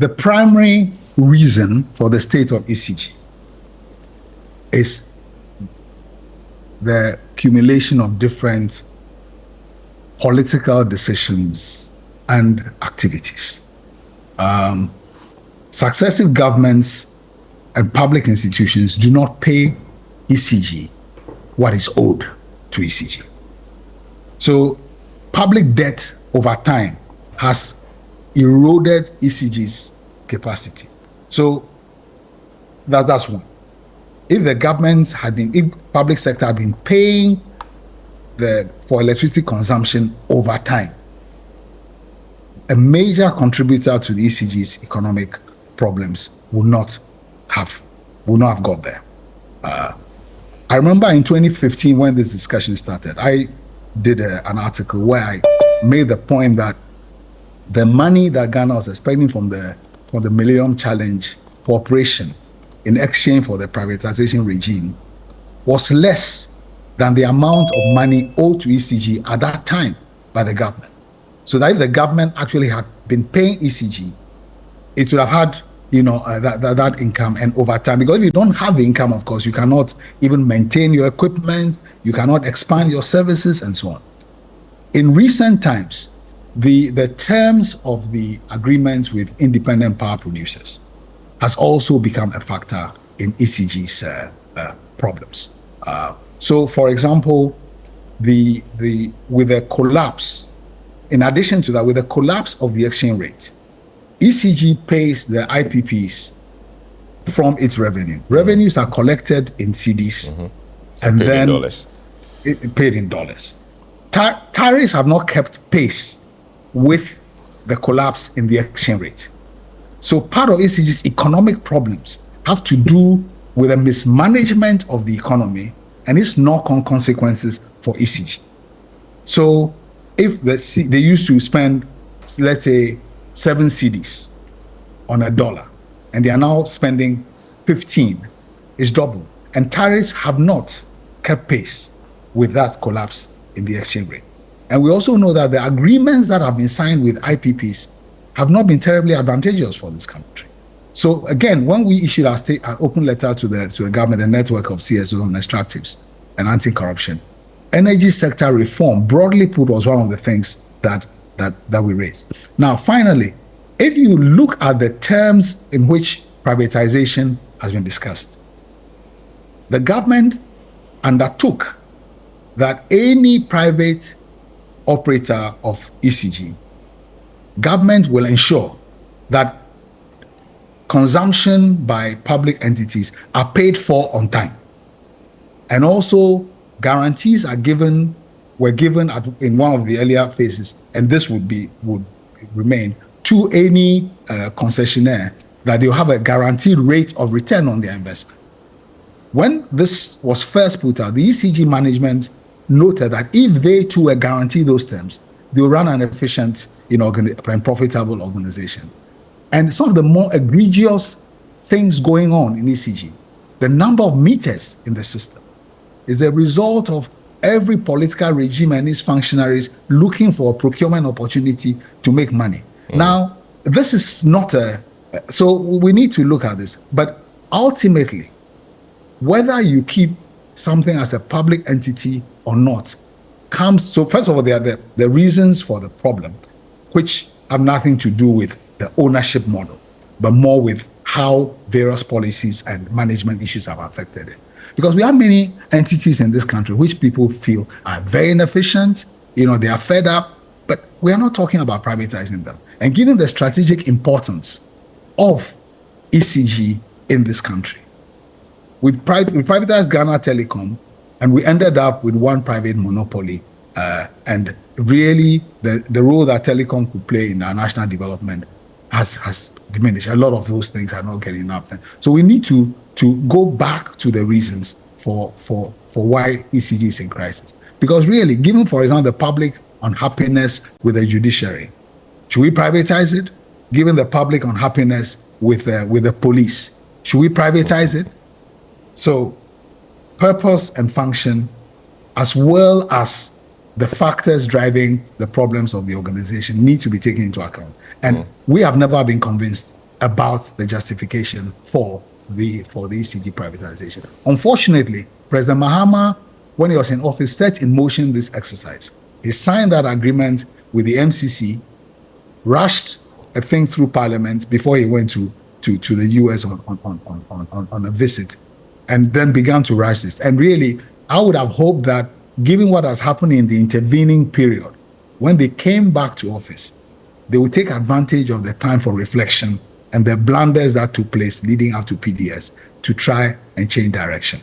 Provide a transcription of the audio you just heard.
The primary reason for the state of ECG is the accumulation of different political decisions and activities. Successive governments and public institutions do not pay ECG what is owed to ECG. So public debt over time has eroded ECG's capacity. So that's one. If the governments had been, if public sector had been paying for electricity consumption over time, a major contributor to the ECG's economic problems would not have got there. I remember in 2015 when this discussion started, I did an article where I made the point that the money that Ghana was expecting from the Millennium Challenge Corporation in exchange for the privatization regime was less than the amount of money owed to ECG at that time by the government. So that if the government actually had been paying ECG, it would have had that income, and over time, because if you don't have the income, of course, you cannot even maintain your equipment, you cannot expand your services, and so on. In recent times, the terms of the agreements with independent power producers has also become a factor in ECG's problems. So, for example, with the collapse, in addition to that, with the collapse of the exchange rate, ECG pays the IPPs from its revenue. Revenues are collected in cedis and paid then in dollars. Paid in dollars. Tariffs have not kept pace with the collapse in the exchange rate. So part of ECG's economic problems have to do with a mismanagement of the economy and its knock-on consequences for ECG. So if they used to spend, let's say, 7 cedis on $1, and they are now spending 15, it's double. And tariffs have not kept pace with that collapse in the exchange rate. And we also know that the agreements that have been signed with IPPs have not been terribly advantageous for this country. So again, when we issued an open letter to the government, the network of CSOs on extractives and anti-corruption, energy sector reform, broadly put, was one of the things that we raised. Now, finally, if you look at the terms in which privatization has been discussed, the government undertook that any private operator of ECG, government will ensure that consumption by public entities are paid for on time. And also guarantees were given in one of the earlier phases, and this would remain to any concessionaire, that they'll have a guaranteed rate of return on their investment. When this was first put out, the ECG management noted that if they too were guaranteed those terms, they'll run an efficient and profitable organization. And some of the more egregious things going on in ECG, the number of meters in the system, is a result of every political regime and its functionaries looking for a procurement opportunity to make money. Now, this is not so we need to look at this, but ultimately, whether you keep something as a public entity or not so first of all, there are the reasons for the problem, which have nothing to do with the ownership model, but more with how various policies and management issues have affected it. Because we have many entities in this country which people feel are very inefficient, they are fed up, but we are not talking about privatizing them. And given the strategic importance of ECG in this country, we privatized Ghana Telecom, and we ended up with one private monopoly. And really, the role that telecom could play in our national development has diminished. A lot of those things are not getting enough. So we need to go back to the reasons for why ECG is in crisis. Because really, given, for example, the public unhappiness with the judiciary, should we privatize it? Given the public unhappiness with the police, should we privatize it? So purpose and function, as well as the factors driving the problems of the organization, need to be taken into account. And we have never been convinced about the justification for the ECG privatization. Unfortunately, President Mahama, when he was in office, set in motion this exercise. He signed that agreement with the MCC, rushed a thing through Parliament before he went to the US on a visit, and then began to rush this. And really, I would have hoped that, given what has happened in the intervening period, when they came back to office, they would take advantage of the time for reflection and the blunders that took place leading up to PDS to try and change direction.